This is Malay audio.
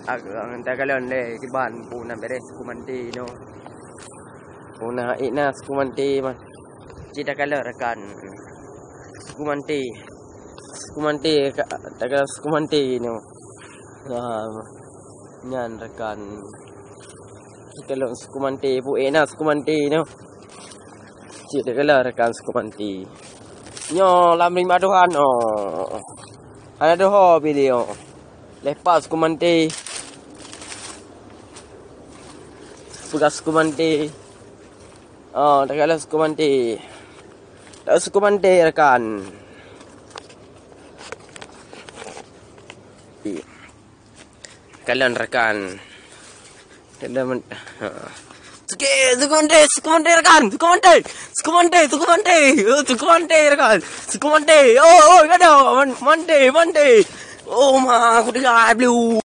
ang tagalan kiban puna beres kumanti no. Puna ina kumanti man. Cita kala rekan. Kumanti. Kumanti tagal kumanti no. Nyan rekan. Kita lo kumanti pu ina kumanti no. Cita kala rekan kumanti. Nyo lam lima Tuhan oh. Ada doho video. Lepas kumanti. Pugas kumanti. Oh, tagalas kumanti. Tagas kumanti rekan. Kalian rekan. Kalian Sige, sukumante rekan, sukumante rekan, sukumante. Oh, kada, mante. Oh, ma, aku dengar blue.